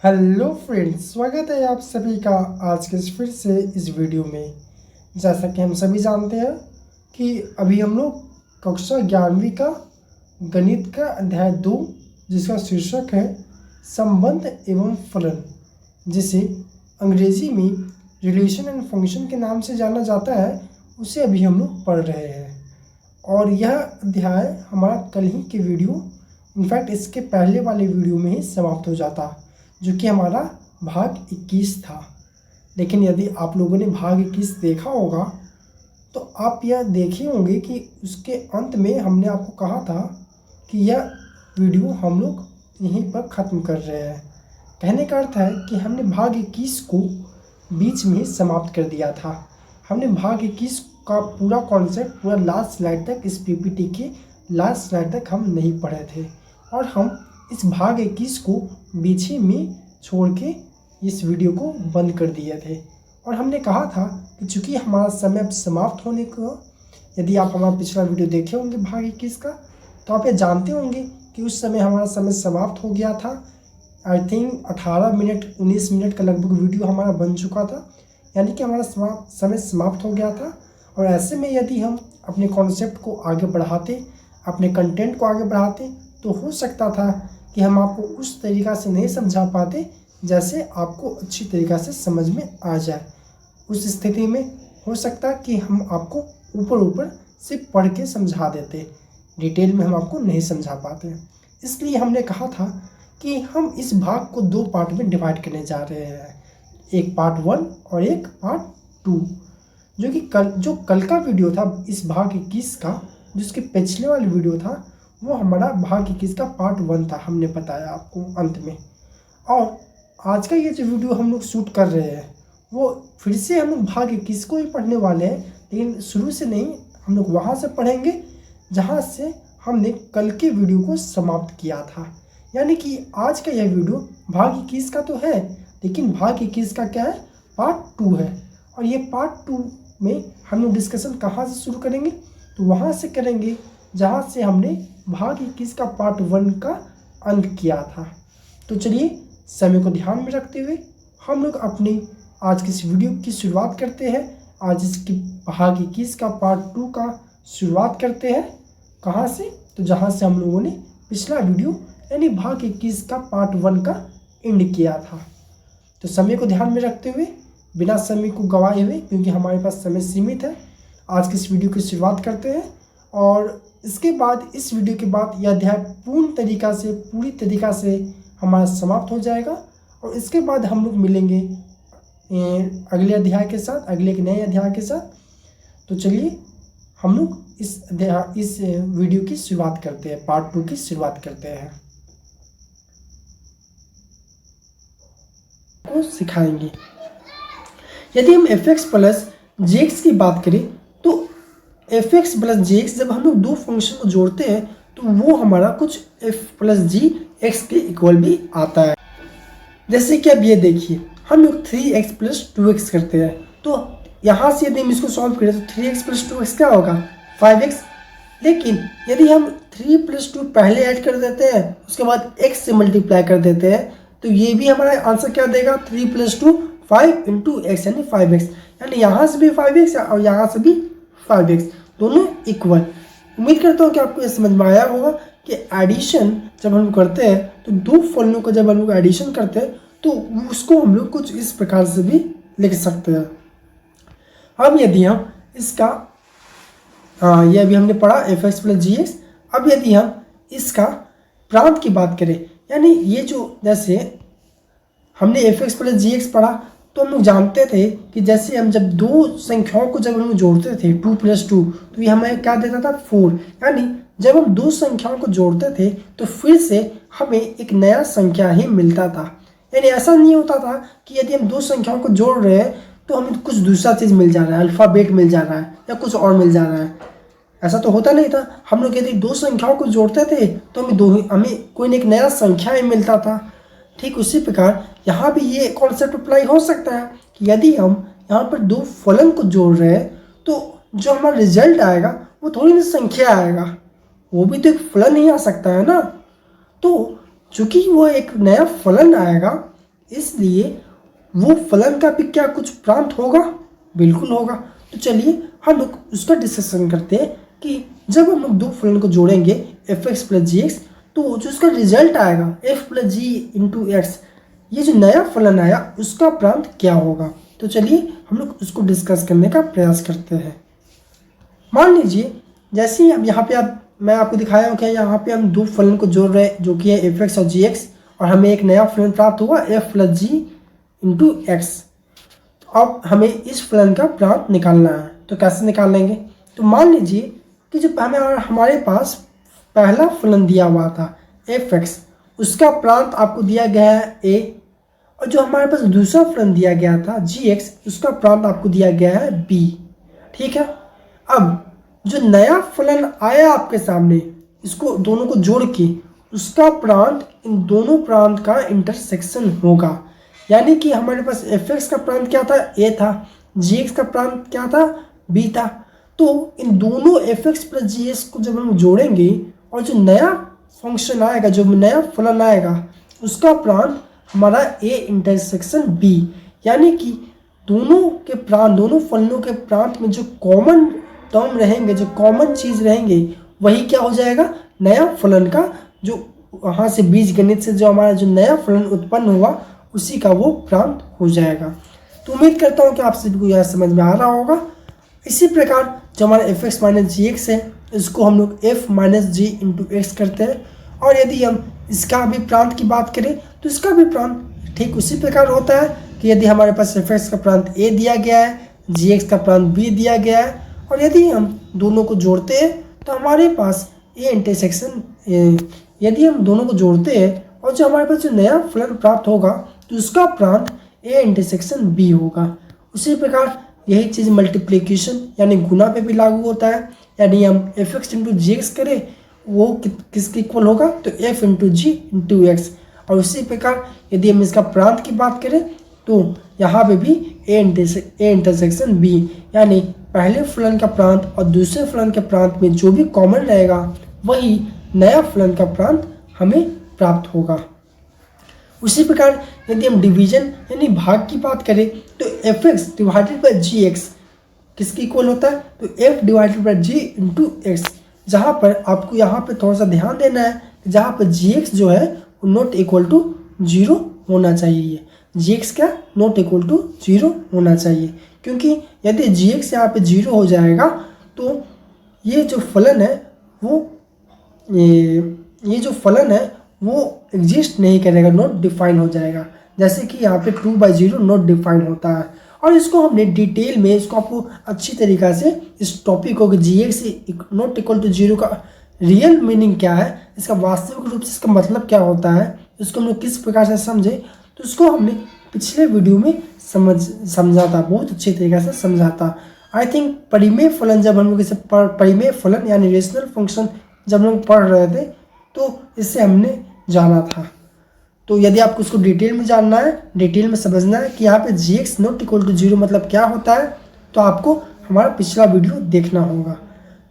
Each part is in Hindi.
हेलो फ्रेंड्स, स्वागत है आप सभी का आज के फिर से इस वीडियो में। जैसा कि हम सभी जानते हैं कि अभी हम लोग कक्षा 11वीं का गणित का अध्याय 2 जिसका शीर्षक है संबंध एवं फलन, जिसे अंग्रेजी में रिलेशन एंड फंक्शन के नाम से जाना जाता है, उसे अभी हम लोग पढ़ रहे हैं। और यह अध्याय हमारा कल ही के वीडियो, इनफैक्ट इसके पहले वाले वीडियो में ही समाप्त हो जाता, जो कि हमारा भाग 21 था। लेकिन यदि आप लोगों ने भाग 21 देखा होगा तो आप यह देखे होंगे कि उसके अंत में हमने आपको कहा था कि यह वीडियो हम लोग यहीं पर ख़त्म कर रहे हैं। कहने का अर्थ है कि हमने भाग 21 को बीच में समाप्त कर दिया था। हमने भाग 21 का पूरा कॉन्सेप्ट पूरा लास्ट स्लाइड तक, इस पीपीटी के लास्ट स्लाइड तक हम नहीं पढ़े थे, और हम इस भाग 21 को बीच ही में छोड़ के इस वीडियो को बंद कर दिए थे। और हमने कहा था कि चूँकि हमारा समय अब समाप्त होने को, यदि आप हमारा पिछला वीडियो देखे होंगे भाग 21 का, तो आप ये जानते होंगे कि उस समय हमारा समय समाप्त हो गया था। आई थिंक 18 मिनट 19 मिनट का लगभग वीडियो हमारा बन चुका था, यानी कि हमारा समय समाप्त हो गया था। और ऐसे में यदि हम अपने कॉन्सेप्ट को आगे बढ़ाते, अपने कंटेंट को आगे बढ़ाते, तो हो सकता था कि हम आपको उस तरीक़ा से नहीं समझा पाते जैसे आपको अच्छी तरीक़ा से समझ में आ जाए। उस स्थिति में हो सकता कि हम आपको ऊपर ऊपर से पढ़ के समझा देते, डिटेल में हम आपको नहीं समझा पाते। इसलिए हमने कहा था कि हम इस भाग को 2 पार्ट में डिवाइड करने जा रहे हैं, एक पार्ट 1 और एक पार्ट 2, जो कि कल का वीडियो था इस भाग 21 का, जिसके पिछले वाले वीडियो था वो हमारा भाग 21 का पार्ट 1 था, हमने बताया आपको अंत में। और आज का ये जो वीडियो हम लोग शूट कर रहे हैं वो फिर से हम लोग भाग 21 को ही पढ़ने वाले हैं, लेकिन शुरू से नहीं, हम लोग वहाँ से पढ़ेंगे जहाँ से हमने कल के वीडियो को समाप्त किया था। यानी कि आज का यह वीडियो भाग 21 का तो है, लेकिन भाग 21 का क्या है, पार्ट 2 है। और ये पार्ट 2 में हम लोग डिस्कशन कहाँ से शुरू करेंगे, तो वहाँ से करेंगे जहाँ से हमने भाग 21 का पार्ट 1 का अंत किया था। तो चलिए समय को ध्यान में रखते हुए हम लोग अपनी आज की इस वीडियो की शुरुआत करते हैं। आज इसकी भाग 21 का पार्ट 2 का शुरुआत करते हैं। कहाँ से, तो जहाँ से हम लोगों ने पिछला वीडियो यानी भाग 21 का पार्ट 1 का एंड किया था। तो समय को ध्यान में रखते हुए, बिना समय को गंवाए हुए, क्योंकि हमारे पास समय सीमित है, आज की इस वीडियो की शुरुआत करते हैं। और इसके बाद, इस वीडियो के बाद यह अध्याय पूरी तरीक़ा से हमारा समाप्त हो जाएगा। और इसके बाद हम लोग मिलेंगे अगले अध्याय के साथ, अगले एक नए अध्याय के साथ। तो चलिए हम लोग इस वीडियो की शुरुआत करते हैं, पार्ट 2 की शुरुआत करते हैं। को सिखाएंगे। यदि हम fx प्लस gx की बात करें तो fx प्लस gx जब हम लोग 2 फंक्शन को जोड़ते हैं तो वो हमारा कुछ f प्लस जी एक्स के इक्वल भी आता है। जैसे कि अब ये देखिए, हम लोग 3x प्लस 2x करते हैं, तो यहाँ से यदि हम इसको सॉल्व करें तो 3x प्लस 2x क्या होगा, 5x। लेकिन यदि हम 3 प्लस 2 पहले ऐड कर देते हैं, उसके बाद x से मल्टीप्लाई कर देते हैं, तो ये भी हमारा आंसर क्या देगा, 3 प्लस 2 5 इंटू एक्स यानी 5x। यानी यहाँ से भी 5x और यहाँ से भी 5x, दोनों इक्वल। उम्मीद करता हूँ कि आपको ये समझ में आया होगा कि एडिशन जब हम करते हैं तो 2 फलनों को जब हम लोग एडिशन करते हैं तो उसको हम लोग कुछ इस प्रकार से भी लिख सकते हैं। अब यदि हम इसका ये अभी हमने पढ़ा fx प्लस gx। अब यदि हम इसका प्रांत की बात करें, यानी ये जो, जैसे हमने fx प्लस gx पढ़ा तो हम लोग जानते थे कि जैसे हम जब 2 संख्याओं को जब हम जोड़ते थे 2 प्लस 2, तो ये हमें क्या देता था, 4। यानी जब हम 2 संख्याओं को जोड़ते थे तो फिर से हमें एक नया संख्या ही मिलता था। यानी ऐसा नहीं होता था कि यदि हम 2 संख्याओं को जोड़ रहे हैं तो हमें कुछ दूसरा चीज़ मिल जा रहा है, अल्फ़ाबेट मिल जा रहा है या कुछ और मिल जा रहा है। ऐसा तो होता नहीं था। हम लोग यदि 2 संख्याओं को जोड़ते थे तो हमें कोई एक नया संख्या ही मिलता था। ठीक उसी प्रकार यहाँ भी ये कॉन्सेप्ट अप्लाई हो सकता है कि यदि हम यहाँ पर 2 फलन को जोड़ रहे हैं तो जो हमारा रिजल्ट आएगा वो थोड़ी ना संख्या आएगा, वो भी तो एक फलन ही आ सकता है ना। तो चूँकि वो एक नया फलन आएगा, इसलिए वो फलन का भी क्या कुछ प्रांत होगा? बिल्कुल होगा। तो चलिए हम लोग उसका डिस्कशन करते हैं कि जब हम लोग दो फलन को जोड़ेंगे एफ एक्स प्लस जी एक्स, तो जो उसका रिजल्ट आएगा एफ प्लस जी इंटू एक्स, ये जो नया फलन आया उसका प्रांत क्या होगा? तो चलिए हम लोग उसको डिस्कस करने का प्रयास करते हैं। मान लीजिए जैसे ही अब यहाँ पे मैं आपको दिखाया हूँ कि यहाँ पे हम दो फलन को जोड़ रहे हैं जो कि है एफ एक्स और जी एक्स, और हमें एक नया फलन प्राप्त हुआ एफ प्लस जी इंटू एक्स। अब हमें इस फलन का प्रांत निकालना है, तो कैसे निकाल लेंगे? तो मान लीजिए कि जो हमारे पास पहला फलन दिया हुआ था एफ एक्स, उसका प्रांत आपको दिया गया है ए, और जो हमारे पास दूसरा फलन दिया गया था जी एक्स, उसका प्रांत आपको दिया गया है बी। ठीक है, अब जो नया फलन आया आपके सामने, इसको दोनों को जोड़ के उसका प्रांत इन दोनों प्रांत का इंटरसेक्शन होगा। यानी कि हमारे पास एफ एक्स का प्रांत क्या था? ए था। जी एक्स का प्रांत क्या था? बी था। तो इन दोनों एफ एक्स प्लस जी एक्स को जब हम जोड़ेंगे और जो नया फंक्शन आएगा, जो नया फलन आएगा, उसका प्रांत हमारा ए इंटरसेक्शन बी। यानी कि दोनों के प्रांत, दोनों फलनों के प्रांत में जो कॉमन टर्म रहेंगे, जो कॉमन चीज़ रहेंगे, वही क्या हो जाएगा? नया फलन का, जो वहाँ से बीज गणित से जो हमारा जो नया फलन उत्पन्न हुआ उसी का वो प्रांत हो जाएगा। तो उम्मीद करता हूँ कि आप सभी को यह समझ में आ रहा होगा। इसी प्रकार जो हमारा एफ एक्स माइनस जी एक्स है, इसको हम लोग एफ माइनस जी इंटू एक्स करते हैं, और यदि हम इसका भी प्रांत की बात करें तो इसका भी प्रांत ठीक उसी प्रकार होता है कि यदि हमारे पास एफ एक्स का प्रांत ए दिया गया है, जी एक्स का प्रांत बी दिया गया है, और यदि हम दोनों को जोड़ते हैं तो हमारे पास ए इंटरसेक्शन, यदि हम दोनों को जोड़ते हैं और जो हमारे पास जो नया फलन प्राप्त होगा तो उसका प्रांत ए इंटरसेक्शन बी होगा। उसी प्रकार यही चीज़ मल्टीप्लिकेशन यानी गुना पे भी लागू होता है। यानी हम एफ एक्स इंटू जी एक्स करें, वो किसके इक्वल होगा? तो एफ इंटू जी इंटू एक्स। और उसी प्रकार यदि हम इसका प्रांत की बात करें तो यहाँ पे भी ए इंटरसेक्शन बी, यानी पहले फलन का प्रांत और दूसरे फलन के प्रांत में जो भी कॉमन रहेगा वही नया फलन का प्रांत हमें प्राप्त होगा। उसी प्रकार यदि हम डिवीजन यानी भाग की बात करें तो F X divided by G X किसके इक्वल होता है? तो F divided by G into X. जहाँ पर आपको यहाँ पे थोड़ा सा ध्यान देना है, जहाँ पर जी एक्स जो है वो नॉट इक्वल टू जीरो होना चाहिए। जी एक्स क्या? नॉट इक्वल टू जीरो होना चाहिए, क्योंकि यदि जी एक्स यहाँ पे जीरो हो जाएगा तो ये जो फलन है वो ये जो फलन है वो एग्जिस्ट नहीं करेगा, नॉट डिफाइन हो जाएगा। जैसे कि यहाँ पे 2/0 नॉट डिफाइन होता है, और इसको हमने डिटेल में इसको आपको अच्छी तरीक़ा से इस टॉपिक को g x not equal to zero का रियल मीनिंग क्या है, इसका वास्तविक रूप से इसका मतलब क्या होता है, इसको हम लोग किस प्रकार से समझे, तो इसको हमने पिछले वीडियो में समझा था, बहुत अच्छे तरीके से समझा था। आई थिंक परिमेय फलन, जब हम लोग इसे परिमेय फलन यानी रेशनल फंक्शन जब हम लोग पढ़ रहे थे तो इससे हमने जाना था। तो यदि आपको उसको डिटेल में जानना है, डिटेल में समझना है कि यहाँ पे g x not equal to zero मतलब क्या होता है, तो आपको हमारा पिछला वीडियो देखना होगा।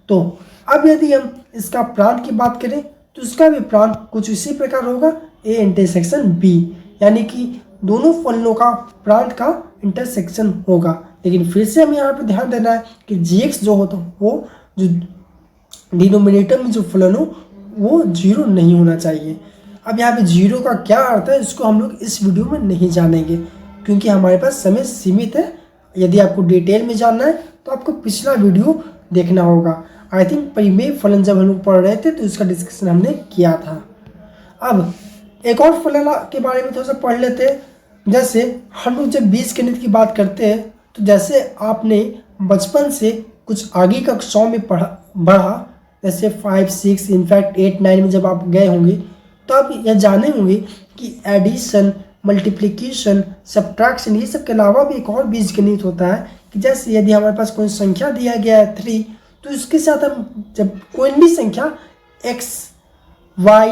तो अब यदि हम इसका प्रांत की बात करें तो इसका भी प्रांत कुछ इसी प्रकार होगा, ए इंटरसेक्शन बी, यानी कि दोनों फलनों का प्रांत का इंटरसेक्शन होगा। लेकिन फिर से हमें यहाँ पे ध्यान देना है कि जी एक्स जो होता वो जो डिनोमिनेटर में जो फलन हो वो जीरो नहीं होना चाहिए। अब यहाँ पे जीरो का क्या अर्थ है इसको हम लोग इस वीडियो में नहीं जानेंगे, क्योंकि हमारे पास समय सीमित है। यदि आपको डिटेल में जानना है तो आपको पिछला वीडियो देखना होगा। आई थिंक परिमेय फलन जब हम लोग पढ़ रहे थे तो इसका डिस्कशन हमने किया था। अब एक और फलन के बारे में थोड़ा सा पढ़ लेते हैं। जैसे हम लोग जब बीजगणित की बात करते हैं तो जैसे आपने बचपन से कुछ आगे कक्षाओं में बढ़ा, जैसे 5, 6 इनफैक्ट 8, 9 में जब आप गए होंगे तो आप यह जाने होंगे कि एडिशन, मल्टीप्लिकेशन, सब्ट्रैक्शन, ये सब के अलावा भी एक और बीजगणित होता है कि जैसे यदि हमारे पास कोई संख्या दिया गया है 3, तो इसके साथ हम जब कोई भी संख्या x, y,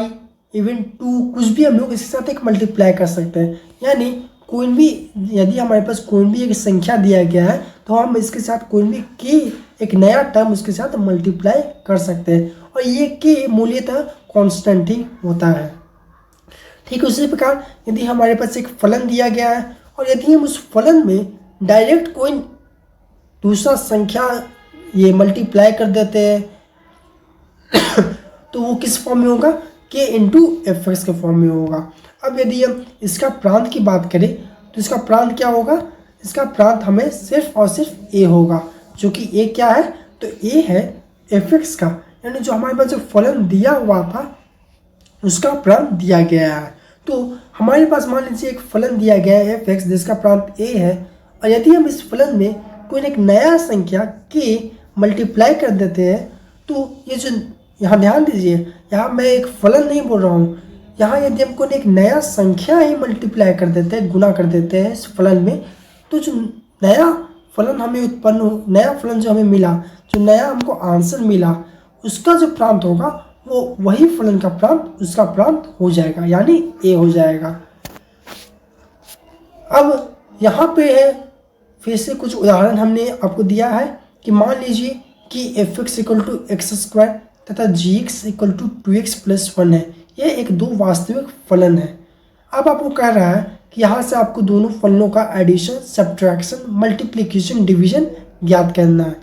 इवन 2 कुछ भी हम लोग इसके साथ एक मल्टीप्लाई कर सकते हैं। यानी कोई भी यदि हमारे पास कोई भी एक संख्या दिया गया है तो हम इसके साथ कोई भी की एक नया टर्म उसके साथ मल्टीप्लाई कर सकते हैं, और ये के मूल्यतः कांस्टेंट ही होता है। ठीक उसी प्रकार यदि हमारे पास एक फलन दिया गया है और यदि हम उस फलन में डायरेक्ट कोई दूसरा संख्या ये मल्टीप्लाई कर देते हैं तो वो किस फॉर्म में होगा, k इंटू एफ एक्स के फॉर्म में होगा। अब यदि हम इसका प्रांत की बात करें तो इसका प्रांत क्या होगा, इसका प्रांत हमें सिर्फ और सिर्फ a होगा, जो कि a क्या है, तो a है एफ एक्स का, यानी जो हमारे पास जो फलन दिया हुआ था उसका प्रांत दिया गया है। तो हमारे पास मान लीजिए एक फलन दिया गया है एफ एक्स जिसका प्रांत a है, और यदि हम इस फलन में कोई एक नया संख्या k मल्टीप्लाई कर देते हैं तो ये जो यहाँ ध्यान दीजिए, यहाँ मैं एक फलन नहीं बोल रहा हूँ, यहाँ यदि हम कोई एक नया संख्या ही मल्टीप्लाई कर देते हैं, गुना कर देते हैं इस फलन में, तो जो नया फलन हमें उत्पन्न हो, नया फलन जो हमें मिला, जो नया हमको आंसर मिला, उसका जो प्रांत होगा वो वही फलन का प्रांत उसका प्रांत हो जाएगा, यानी a हो जाएगा। अब यहाँ पे है फिर से कुछ उदाहरण हमने आपको दिया है कि मान लीजिए कि F X equal to X square तथा G x equal to 2x + 1 है। यह एक दो वास्तविक फलन है। अब आपको कह रहा है कि यहाँ से आपको दोनों फलनों का एडिशन, सब्ट्रैक्शन, मल्टीप्लिकेशन, डिवीजन ज्ञात करना है।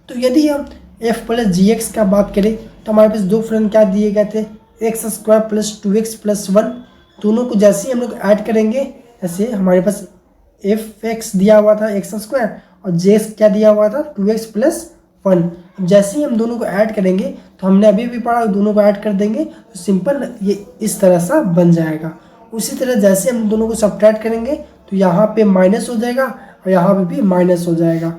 तो यदि हम f प्लस जी एक्स का बात करें तो हमारे पास दो फलन क्या दिए गए थे, एक्स स्क्वायर प्लस 2x + 1। दोनों को जैसे ही हम लोग ऐड करेंगे, जैसे हमारे पास एफ एक्स दिया हुआ था एक्स स्क्वायर और जे एक्स क्या दिया हुआ था 2x + 1। जैसे ही हम दोनों को ऐड करेंगे तो हमने अभी भी पढ़ा, दोनों को ऐड कर देंगे तो सिंपल ये इस तरह सा बन जाएगा। उसी तरह जैसे हम दोनों को सब्ट्रैक्ट करेंगे तो यहाँ पे माइनस हो जाएगा और यहाँ पे भी माइनस हो जाएगा।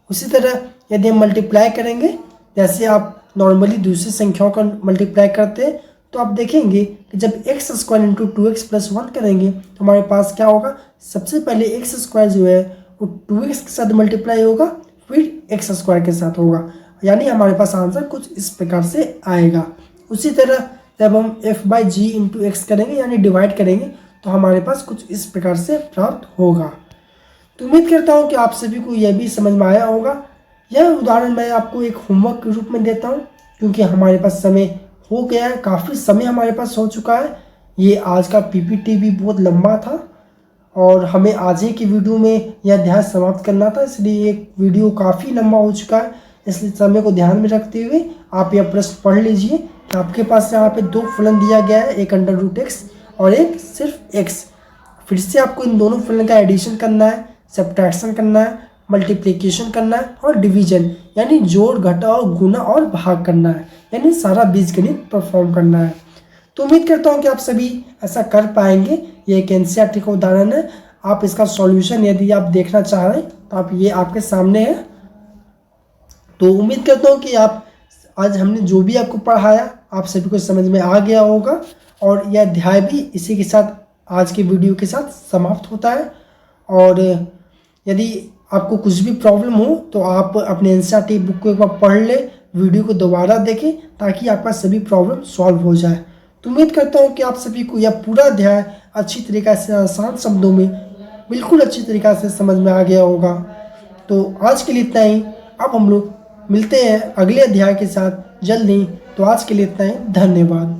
उसी तरह यदि हम मल्टीप्लाई करेंगे, जैसे आप नॉर्मली दूसरी संख्याओं का मल्टीप्लाई करते हैं, तो आप देखेंगे कि जब एक्स स्क्वायर इंटू 2x + 1 करेंगे तो हमारे पास क्या होगा, सबसे पहले एक्स स्क्वायर जो है वो 2x के साथ मल्टीप्लाई होगा, फिर एक्स स्क्वायर के साथ होगा, यानी हमारे पास आंसर कुछ इस प्रकार से आएगा। उसी तरह जब हम f/g इंटू एक्स करेंगे यानी डिवाइड करेंगे तो हमारे पास कुछ इस प्रकार से प्राप्त होगा। तो उम्मीद करता हूँ कि आप सभी को यह भी समझ में आया होगा। यह उदाहरण मैं आपको एक होमवर्क के रूप में देता हूँ, क्योंकि हमारे पास समय हो गया है, काफ़ी समय हमारे पास हो चुका है। ये आज का पीपीटी भी बहुत लंबा था और हमें आज ही की वीडियो में यह अध्याय समाप्त करना था, इसलिए ये वीडियो काफ़ी लंबा हो चुका है। इसलिए समय को ध्यान में रखते हुए आप यह प्रश्न पढ़ लीजिए कि आपके पास यहाँ पे दो फलन दिया गया है, एक √x और एक सिर्फ x। फिर से आपको इन दोनों फलन का एडिशन करना है, सब्ट्रैक्शन करना है, मल्टीप्लिकेशन करना है और डिवीजन यानी जोड़, घटाव, गुना और भाग करना है, यानी सारा बीजगणित परफॉर्म करना है। तो उम्मीद करता हूँ कि आप सभी ऐसा कर पाएंगे। ये एक एनसीईआरटी का उदाहरण है। आप इसका सॉल्यूशन यदि आप देखना चाह रहे हैं तो आप ये आपके सामने है। तो उम्मीद करता हूँ कि आप आज हमने जो भी आपको पढ़ाया आप सभी को समझ में आ गया होगा, और यह अध्याय भी इसी के साथ आज की वीडियो के साथ समाप्त होता है। और यदि आपको कुछ भी प्रॉब्लम हो तो आप अपने एनसीईआरटी बुक को एक बार पढ़ ले, वीडियो को दोबारा देखें ताकि आपका सभी प्रॉब्लम सॉल्व हो जाए। तो उम्मीद करता हूँ कि आप सभी को यह पूरा अध्याय अच्छी तरीक़ा से, आसान शब्दों में, बिल्कुल अच्छी तरीक़ा से समझ में आ गया होगा। तो आज के लिए इतना ही। अब हम लोग मिलते हैं अगले अध्याय के साथ जल्द ही। तो आज के लिए इतना ही, धन्यवाद।